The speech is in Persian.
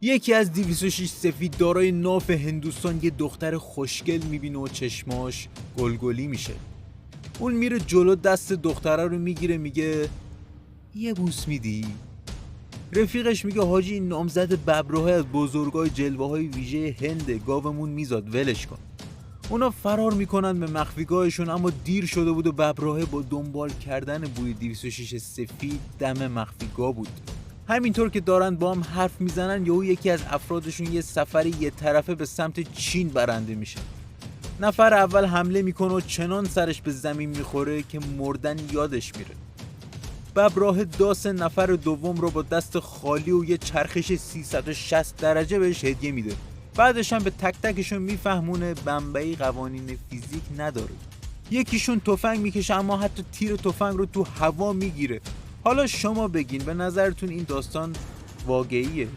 یکی از 206 سفید دارای ناف هندوستان یه دختر خوشگل میبینه و چشماش گلگلی میشه. اون میره جلو، دست دختره رو میگیره، میگه یه بوس میدی؟ رفیقش میگه حاجی این نامزد ببرهای از بزرگای جلوه های ویژه هنده، گاومون میزاد ولش کن. اونا فرار میکنن به مخفیگاهشون، اما دیر شده بود و ببراه با دنبال کردن بوی 206 سفید دم مخفیگاه بود. همینطور که دارن با هم حرف میزنن یهو یکی از افرادشون یه سفری یه طرفه به سمت چین برنده میشه. نفر اول حمله میکنه و چنان سرش به زمین میخوره که مردن یادش میره. ببراه داس نفر دوم رو با دست خالی و یه چرخش 360 درجه بهش هدیه میده. بعدش هم به تک تکشون میفهمونه بمبئی قوانین فیزیک نداره. یکیشون تفنگ میکشه اما حتی تیر تفنگ رو تو هوا میگیره. حالا شما بگین به نظرتون این داستان واقعیه؟